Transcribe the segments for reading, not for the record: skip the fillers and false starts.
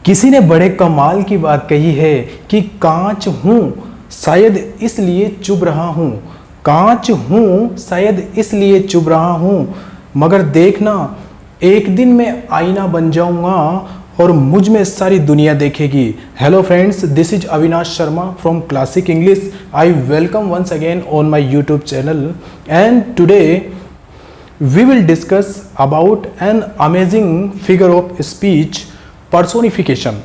किसी ने बड़े कमाल की बात कही है कि कांच हूँ शायद इसलिए चुभ रहा हूँ, कांच हूँ शायद इसलिए चुभ रहा हूँ, मगर देखना एक दिन मैं आईना बन जाऊँगा और मुझ में सारी दुनिया देखेगी। Hello friends, this is Avinash Sharma from Classic English. I welcome once again on my YouTube channel and today we will discuss about an amazing figure of speech, personification.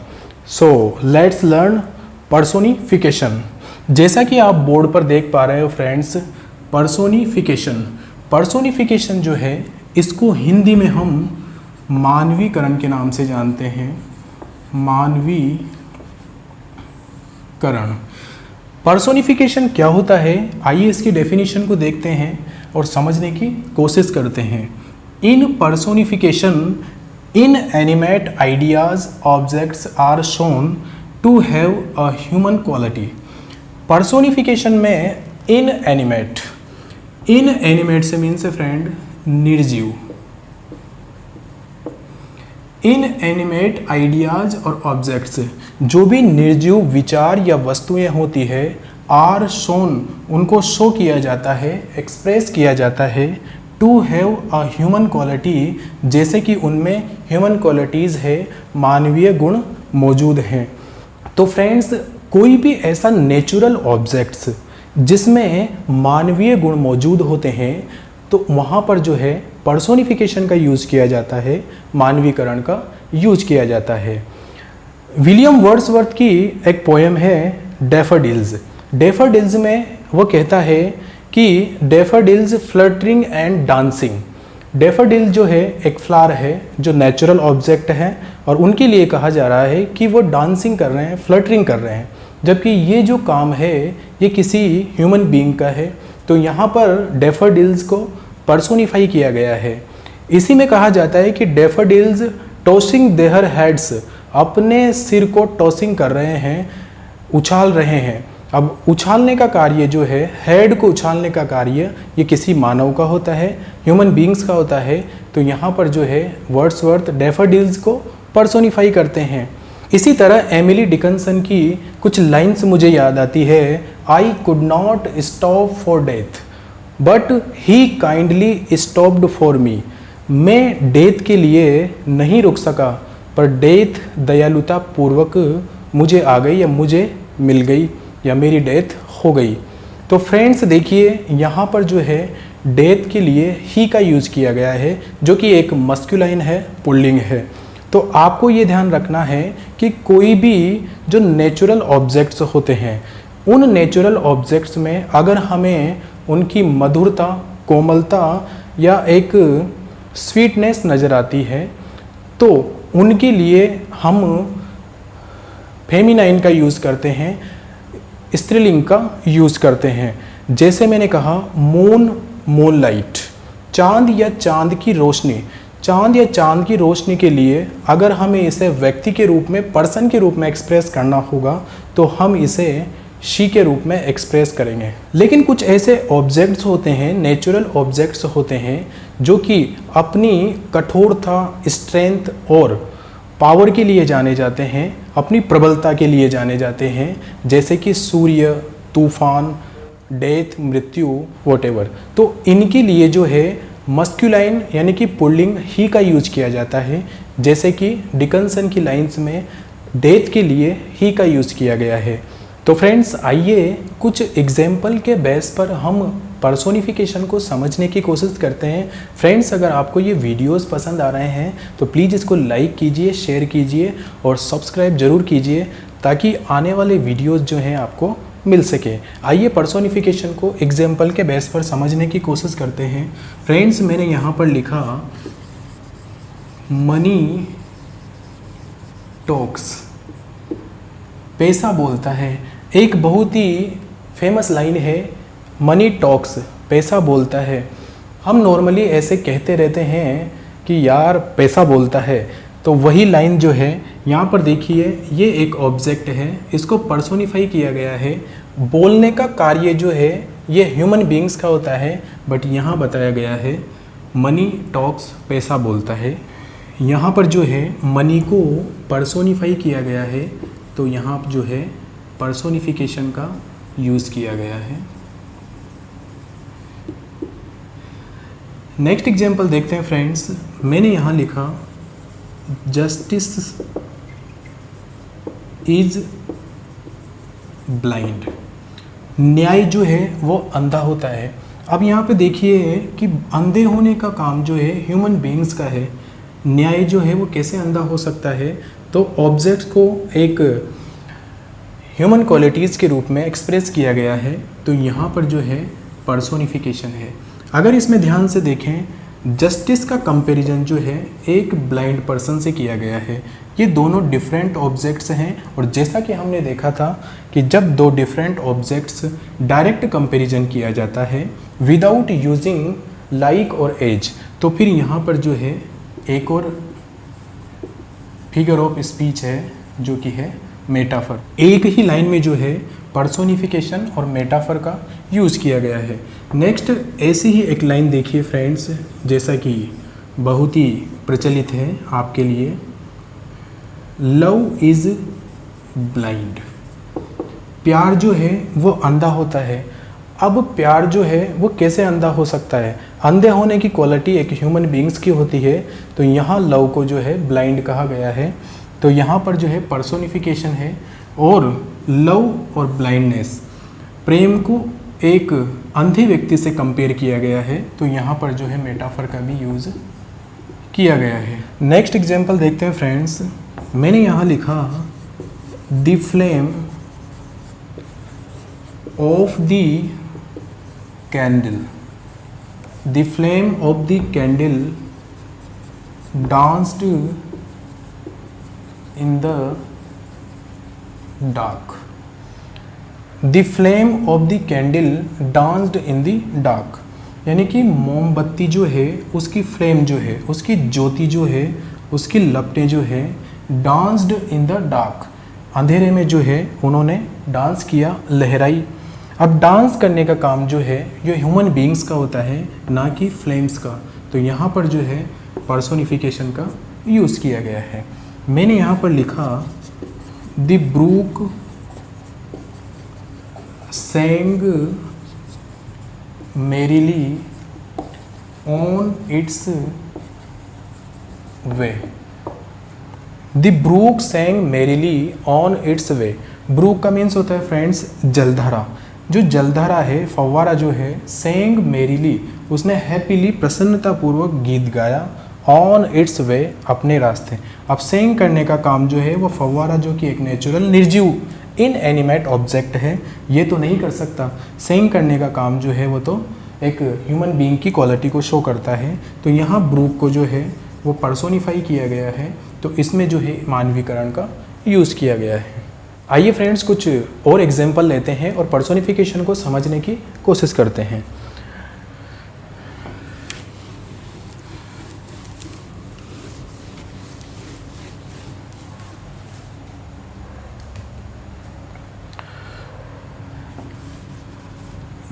So let's learn personification. जैसा कि आप board पर देख पा रहे हो friends, personification जो है इसको हिंदी में हम मानवीकरण के नाम से जानते हैं। मानवीकरण। पर्सोनिफिकेशन क्या होता है, आइए इसकी डेफिनेशन को देखते हैं और समझने की कोशिश करते हैं। In personification inanimate ideas objects are shown to have a human quality. Personification में इनएनिमेट से मीन्स ए फ्रेंड निर्जीव। इनएनिमेट आइडियाज और ऑब्जेक्ट्स, जो भी निर्जीव विचार या वस्तुएं होती है, आर शोन उनको शो किया जाता है, एक्सप्रेस किया जाता है, to have a human quality, जैसे कि उनमें ह्यूमन क्वालिटीज़ है, मानवीय गुण मौजूद हैं। तो फ्रेंड्स, कोई भी ऐसा नेचुरल ऑब्जेक्ट्स जिसमें मानवीय गुण मौजूद होते हैं, तो वहाँ पर जो है पर्सोनिफिकेशन का यूज़ किया जाता है, मानवीकरण का यूज किया जाता है। विलियम वर्ड्सवर्थ की एक पोएम है डैफोडिल्स में वो कहता है कि daffodils fluttering and dancing. Daffodil जो है एक फ्लावर है जो नेचुरल ऑब्जेक्ट है और उनके लिए कहा जा रहा है कि वो डांसिंग कर रहे हैं, फ्लटरिंग कर रहे हैं, जबकि ये जो काम है ये किसी ह्यूमन बीइंग का है। तो यहाँ पर डैफोडिल्स को पर्सोनिफाई किया गया है। इसी में कहा जाता है कि डैफोडिल्स टॉसिंग देयर हेड्स, अपने सिर को टॉसिंग कर रहे हैं, उछाल रहे हैं। अब उछालने का कार्य जो है, हेड को उछालने का कार्य, ये किसी मानव का होता है, ह्यूमन बीइंग्स का होता है। तो यहाँ पर जो है वर्ड्सवर्थ डैफोडिल्स को पर्सोनिफाई करते हैं। इसी तरह एमिली डिकन्सन की कुछ लाइन्स मुझे याद आती है। I could not stop for death but he kindly stopped for me. मैं डेथ के लिए नहीं रुक सका, पर डेथ दयालुता पूर्वक मुझे आ गई या मुझे मिल गई या मेरी डेथ हो गई। तो फ्रेंड्स देखिए, यहाँ पर जो है डेथ के लिए ही का यूज़ किया गया है, जो कि एक मस्कुलाइन है, पुल्लिंग है। तो आपको ये ध्यान रखना है कि कोई भी जो नेचुरल ऑब्जेक्ट्स होते हैं, उन नेचुरल ऑब्जेक्ट्स में अगर हमें उनकी मधुरता, कोमलता या एक स्वीटनेस नज़र आती है, तो उनके लिए हम फेमिनाइन का यूज़ करते हैं, स्त्रीलिंग का यूज़ करते हैं। जैसे मैंने कहा मून लाइट, चांद या चांद की रोशनी। चांद या चांद की रोशनी के लिए अगर हमें इसे व्यक्ति के रूप में, पर्सन के रूप में एक्सप्रेस करना होगा, तो हम इसे शी के रूप में एक्सप्रेस करेंगे। लेकिन कुछ ऐसे ऑब्जेक्ट्स होते हैं, नेचुरल ऑब्जेक्ट्स होते हैं, जो कि अपनी कठोरता, स्ट्रेंथ और पावर के लिए जाने जाते हैं, अपनी प्रबलता के लिए जाने जाते हैं, जैसे कि सूर्य, तूफान, डेथ, मृत्यु, व्हाटएवर। तो इनके लिए जो है मस्कुलाइन यानी कि पुल्लिंग ही का यूज किया जाता है, जैसे कि डिकन्सन की लाइंस में डेथ के लिए ही का यूज़ किया गया है। तो फ्रेंड्स, आइए कुछ एग्जाम्पल के बेस पर हम पर्सोनिफिकेशन को समझने की कोशिश करते हैं। फ्रेंड्स, अगर आपको ये वीडियोस पसंद आ रहे हैं तो प्लीज़ इसको लाइक कीजिए, शेयर कीजिए और सब्सक्राइब ज़रूर कीजिए, ताकि आने वाले वीडियोस जो हैं आपको मिल सके। आइए पर्सोनिफिकेशन को एग्जाम्पल के बेस पर समझने की कोशिश करते हैं। फ्रेंड्स, मैंने यहाँ पर लिखा मनी टॉक्स, पैसा बोलता है। एक बहुत ही फेमस लाइन है, मनी टॉक्स, पैसा बोलता है। हम नॉर्मली ऐसे कहते रहते हैं कि यार पैसा बोलता है। तो वही लाइन जो है यहाँ पर देखिए, ये एक ऑब्जेक्ट है, इसको पर्सोनिफाई किया गया है। बोलने का कार्य जो है ये ह्यूमन बीइंग्स का होता है, बट यहाँ बताया गया है मनी टॉक्स, पैसा बोलता है। यहाँ पर जो है मनी को पर्सोनिफाई किया गया है, तो यहाँ जो है पर्सोनिफिकेशन का यूज़ किया गया है। नेक्स्ट एग्जाम्पल देखते हैं फ्रेंड्स। मैंने यहाँ लिखा जस्टिस इज ब्लाइंड। न्याय जो है वो अंधा होता है। अब यहाँ पे देखिए कि अंधे होने का काम जो है ह्यूमन बीइंग्स का है, न्याय जो है वो कैसे अंधा हो सकता है? तो ऑब्जेक्ट्स को एक ह्यूमन क्वालिटीज़ के रूप में एक्सप्रेस किया गया है, तो यहाँ पर जो है पर्सोनिफिकेशन है। अगर इसमें ध्यान से देखें, जस्टिस का कंपैरिजन जो है एक ब्लाइंड पर्सन से किया गया है। ये दोनों डिफरेंट ऑब्जेक्ट्स हैं, और जैसा कि हमने देखा था कि जब दो डिफरेंट ऑब्जेक्ट्स डायरेक्ट कंपैरिजन किया जाता है विदाउट यूजिंग लाइक और एज, तो फिर यहाँ पर जो है एक और फिगर ऑफ स्पीच है जो कि है मेटाफर। एक ही लाइन में जो है पर्सोनिफिकेशन और मेटाफर का यूज़ किया गया है। नेक्स्ट ऐसी ही एक लाइन देखिए फ्रेंड्स, जैसा कि बहुत ही प्रचलित है आपके लिए, लव इज़ ब्लाइंड। प्यार जो है वो अंधा होता है। अब प्यार जो है वो कैसे अंधा हो सकता है? अंधे होने की क्वालिटी एक ह्यूमन बीइंग्स की होती है, तो यहाँ लव को जो है ब्लाइंड कहा गया है। तो यहाँ पर जो है पर्सोनिफिकेशन है, और लव और ब्लाइंडनेस, प्रेम को एक अंधे व्यक्ति से कंपेयर किया गया है, तो यहाँ पर जो है मेटाफर का भी यूज़ किया गया है। नेक्स्ट एग्जाम्पल देखते हैं फ्रेंड्स। मैंने यहाँ लिखा the flame of the candle. The flame of the candle danced in the dark. The flame of the candle danced in the dark, यानी कि मोमबत्ती जो है उसकी फ्लेम जो है, उसकी ज्योति जो है, उसकी लपटें जो है, डांस्ड इन द डार्क, अंधेरे में जो है उन्होंने डांस किया, लहराई। अब डांस करने का काम जो है ये ह्यूमन बीइंग्स का होता है, ना कि फ्लेम्स का, तो यहाँ पर जो है पर्सोनिफिकेशन का यूज़ किया गया है। मैंने यहाँ पर लिखा the brook sang merrily on its way। The brook sang merrily on its way। Brook का मीन्स होता है फ्रेंड्स जलधारा। जो जलधारा है, फव्वारा जो है, sang merrily, उसने हैप्पीली प्रसन्नतापूर्वक गीत गाया, ऑन इट्स वे, अपने रास्ते। अब सेंग करने का काम जो है वो फव्वारा, जो कि एक नेचुरल निर्जीव इनएनिमेट ऑब्जेक्ट है, ये तो नहीं कर सकता। सेंग करने का काम जो है वो तो एक ह्यूमन बीइंग की क्वालिटी को शो करता है, तो यहाँ ब्रूक को जो है वो पर्सोनिफाई किया गया है, तो इसमें जो है मानवीकरण का यूज़ किया गया है। आइए फ्रेंड्स कुछ और एग्जाम्पल लेते हैं और पर्सोनिफिकेशन को समझने की कोशिश करते हैं।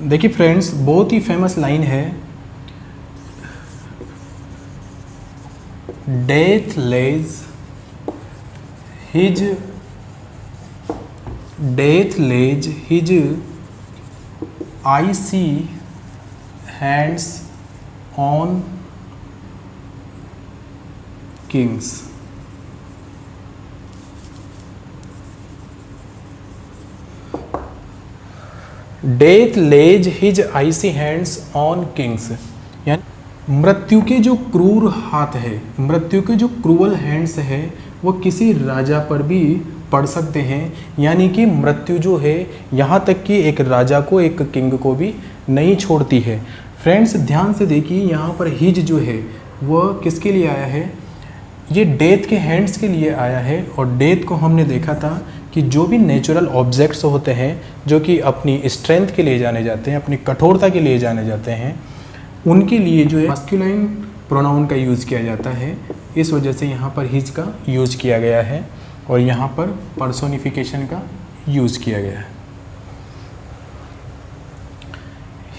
देखिए फ्रेंड्स, बहुत ही फेमस लाइन है, death lays his icy hands on kings. Death lays his icy hands on kings, यानी मृत्यु के जो क्रूर हाथ है, मृत्यु के जो क्रूअल हैंड्स है, वो किसी राजा पर भी पड़ सकते हैं। यानी कि मृत्यु जो है यहाँ तक कि एक राजा को, एक किंग को भी नहीं छोड़ती है। फ्रेंड्स ध्यान से देखिए, यहाँ पर हिज जो है वह किसके लिए आया है? ये डेथ के हैंड्स के लिए आया है। और डेथ को हमने देखा था कि जो भी नेचुरल ऑब्जेक्ट्स होते हैं जो कि अपनी स्ट्रेंथ के लिए जाने जाते हैं, अपनी कठोरता के लिए जाने जाते हैं, उनके लिए जो है मस्कुलाइन प्रोनाउन का यूज़ किया जाता है। इस वजह से यहाँ पर हिज का यूज़ किया गया है और यहाँ पर पर्सोनिफिकेशन का यूज़ किया गया है।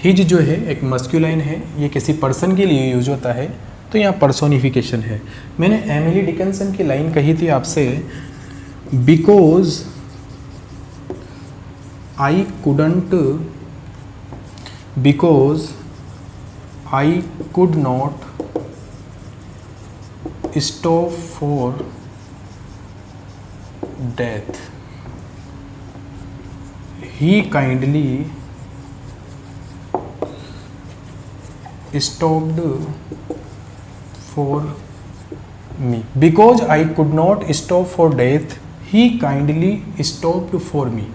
हिज जो है एक मस्कुलाइन है, ये किसी पर्सन के लिए यूज होता है, तो यहाँ पर्सोनिफिकेशन है। मैंने एमिली डिकिंसन की लाइन कही थी आपसे, because I could not stop for death, he kindly stopped for me. Because I could not stop for death, he kindly stopped for me.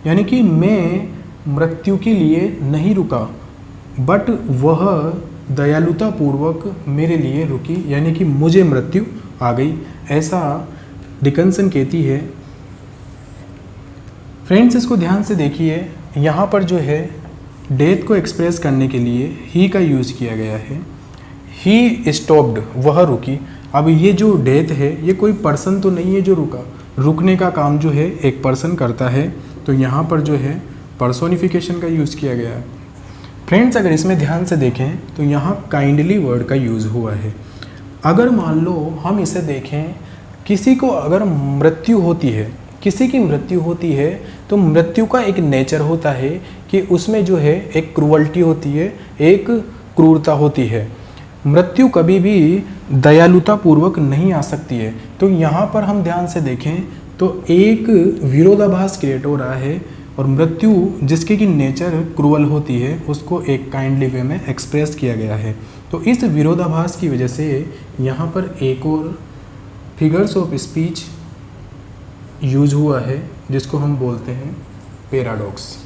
यानी कि मैं मृत्यु के लिए नहीं रुका, बट वह दयालुता पूर्वक मेरे लिए रुकी, यानी कि मुझे मृत्यु आ गई, ऐसा डिकिंसन कहती है। फ्रेंड्स, इसको ध्यान से देखिए, यहाँ पर जो है डेथ को एक्सप्रेस करने के लिए ही का यूज़ किया गया है। ही स्टॉप्ड, वह रुकी। अब ये जो डेथ है ये कोई पर्सन तो नहीं है जो रुका, रुकने का काम जो है एक पर्सन करता है, तो यहाँ पर जो है पर्सोनिफिकेशन का यूज़ किया गया है। फ्रेंड्स, अगर इसमें ध्यान से देखें तो यहाँ काइंडली वर्ड का यूज़ हुआ है। अगर मान लो हम इसे देखें, किसी को अगर मृत्यु होती है, किसी की मृत्यु होती है, तो मृत्यु का एक नेचर होता है कि उसमें जो है एक क्रूअल्टी होती है, एक क्रूरता होती है। मृत्यु कभी भी दयालुता पूर्वक नहीं आ सकती है। तो यहाँ पर हम ध्यान से देखें तो एक विरोधाभास क्रिएट हो रहा है, और मृत्यु जिसके की नेचर क्रूअल होती है उसको एक काइंडली वे में एक्सप्रेस किया गया है। तो इस विरोधाभास की वजह से यहाँ पर एक और फिगर्स ऑफ स्पीच यूज हुआ है जिसको हम बोलते हैं पैराडॉक्स।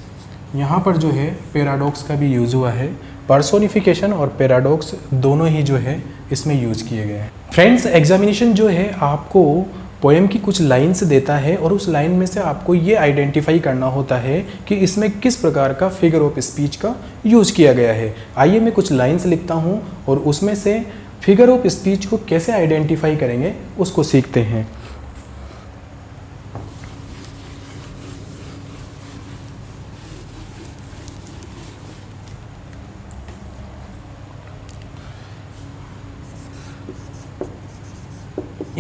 यहाँ पर जो है पैराडॉक्स का भी यूज़ हुआ है। पर्सोनिफिकेशन और पैराडॉक्स दोनों ही जो है इसमें यूज़ किए गए हैं। फ्रेंड्स, एग्जामिनेशन जो है आपको पोएम की कुछ लाइन्स देता है और उस लाइन में से आपको ये आइडेंटिफाई करना होता है कि इसमें किस प्रकार का फिगर ऑफ स्पीच का यूज़ किया गया है। आइए मैं कुछ लाइन्स लिखता हूँ और उसमें से फिगर ऑफ स्पीच को कैसे आइडेंटिफाई करेंगे उसको सीखते हैं।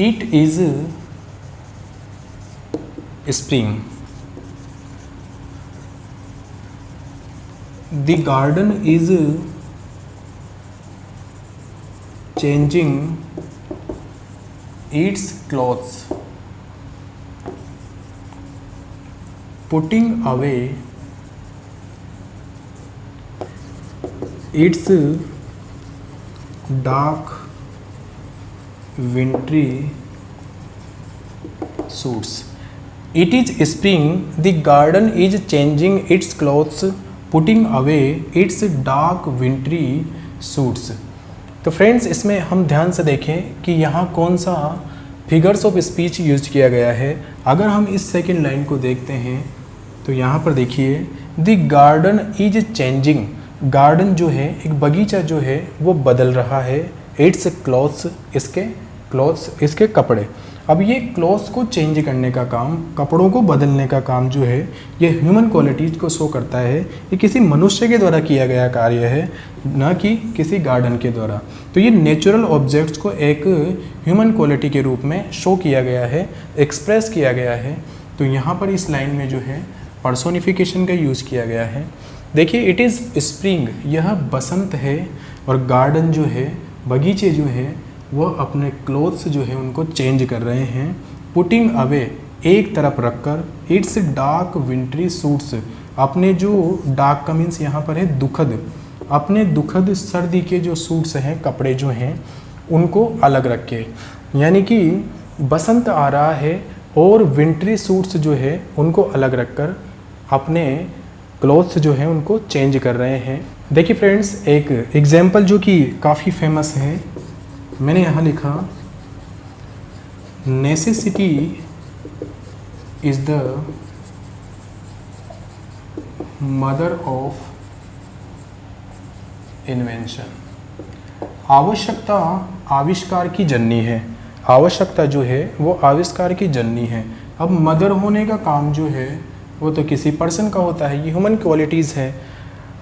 It is spring. The garden is changing its clothes, putting away its dark wintry suits. It is spring, the garden is changing its clothes, putting away its dark wintry suits. तो friends, इसमें हम ध्यान से देखें कि यहाँ कौन सा फिगर्स ऑफ स्पीच यूज किया गया है। अगर हम इस सेकेंड लाइन को देखते हैं तो यहाँ पर देखिए, the garden is changing. Garden जो है, एक बगीचा जो है वो बदल रहा है। इट्स क्लॉथ्स, इसके कपड़े। अब ये क्लॉथ्स को चेंज करने का काम, कपड़ों को बदलने का काम जो है ये ह्यूमन क्वालिटीज़ को शो करता है। ये किसी मनुष्य के द्वारा किया गया कार्य है, ना कि किसी गार्डन के द्वारा। तो ये नेचुरल ऑब्जेक्ट्स को एक ह्यूमन क्वालिटी के रूप में शो किया गया है, एक्सप्रेस किया गया है। तो यहाँ पर इस लाइन में जो है पर्सोनिफिकेशन का यूज़ किया गया है। देखिए, इट इज़ स्प्रिंग, यह बसंत है, और गार्डन जो है, बगीचे जो है वो अपने क्लोथ्स जो है उनको चेंज कर रहे हैं। पुटिंग अवे, एक तरफ रखकर, इट्स डार्क विंट्री सूट्स, अपने जो डार्क का मीन्स यहाँ पर है दुखद, अपने दुखद सर्दी के जो सूट्स हैं, कपड़े जो हैं उनको अलग रखे। यानी कि बसंत आ रहा है और विंट्री सूट्स जो है उनको अलग रखकर अपने क्लोथ्स जो हैं उनको चेंज कर रहे हैं। देखिए फ्रेंड्स, एक एग्जाम्पल जो कि काफ़ी फेमस है, मैंने यहाँ लिखा, necessity is the mother of invention. आवश्यकता आविष्कार की जननी है। आवश्यकता जो है वो आविष्कार की जननी है। अब मदर होने का काम जो है वो तो किसी पर्सन का होता है, ये ह्यूमन क्वालिटीज़ है।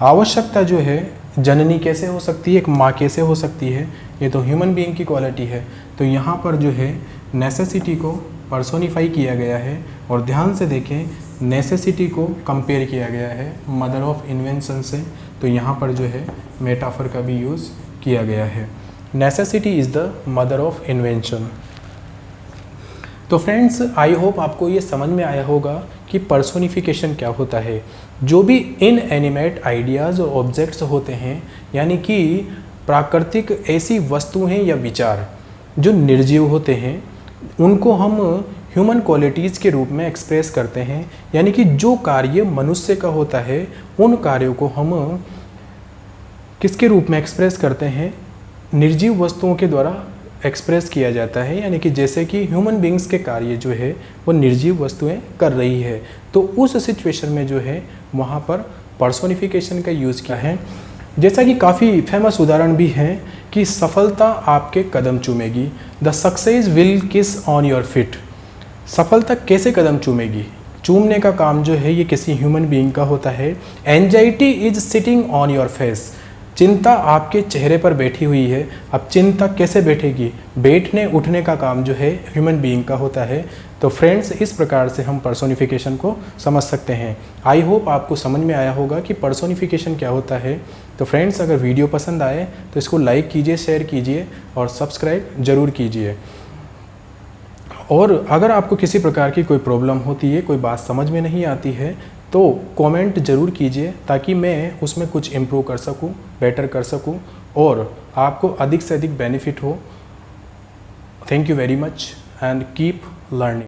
आवश्यकता जो है जननी कैसे हो सकती है, एक माँ कैसे हो सकती है, ये तो ह्यूमन बीइंग की क्वालिटी है। तो यहाँ पर जो है नेसेसिटी को पर्सोनिफाई किया गया है और ध्यान से देखें नेसेसिटी को कंपेयर किया गया है मदर ऑफ इन्वेंशन से। तो यहाँ पर जो है मेटाफर का भी यूज़ किया गया है। Necessity is the mother of invention. तो फ्रेंड्स आई होप आपको ये समझ में आया होगा कि पर्सोनिफिकेशन क्या होता है। जो भी इनएनिमेट आइडियाज़ और ऑब्जेक्ट्स होते हैं, यानी कि प्राकृतिक ऐसी वस्तुएं या विचार जो निर्जीव होते हैं, उनको हम ह्यूमन क्वालिटीज़ के रूप में एक्सप्रेस करते हैं। यानी कि जो कार्य मनुष्य का होता है उन कार्यों को हम किसके रूप में एक्सप्रेस करते हैं, निर्जीव वस्तुओं के द्वारा एक्सप्रेस किया जाता है। यानी कि जैसे कि ह्यूमन बींग्स के कार्य जो है वो निर्जीव वस्तुएं कर रही है, तो उस सिचुएशन में जो है वहाँ पर पर्सोनिफिकेशन का यूज़ किया है। जैसा कि काफ़ी फेमस उदाहरण भी हैं कि सफलता आपके कदम चूमेगी, the success will kiss on your feet. सफलता कैसे कदम चूमेगी, चूमने का काम जो है ये किसी ह्यूमन बीइंग का होता है। Anxiety is sitting on your face, चिंता आपके चेहरे पर बैठी हुई है। अब चिंता कैसे बैठेगी, बैठने उठने का काम जो है ह्यूमन बीइंग का होता है। तो फ्रेंड्स इस प्रकार से हम पर्सोनिफिकेशन को समझ सकते हैं। आई होप आपको समझ में आया होगा कि पर्सोनिफिकेशन क्या होता है। तो फ्रेंड्स अगर वीडियो पसंद आए तो इसको लाइक कीजिए, शेयर कीजिए और सब्सक्राइब ज़रूर कीजिए। और अगर आपको किसी प्रकार की कोई प्रॉब्लम होती है, कोई बात समझ में नहीं आती है, तो कमेंट ज़रूर कीजिए ताकि मैं उसमें कुछ इम्प्रूव कर सकूं, बेटर कर सकूं और आपको अधिक से अधिक बेनिफिट हो। Thank you very much and keep learning.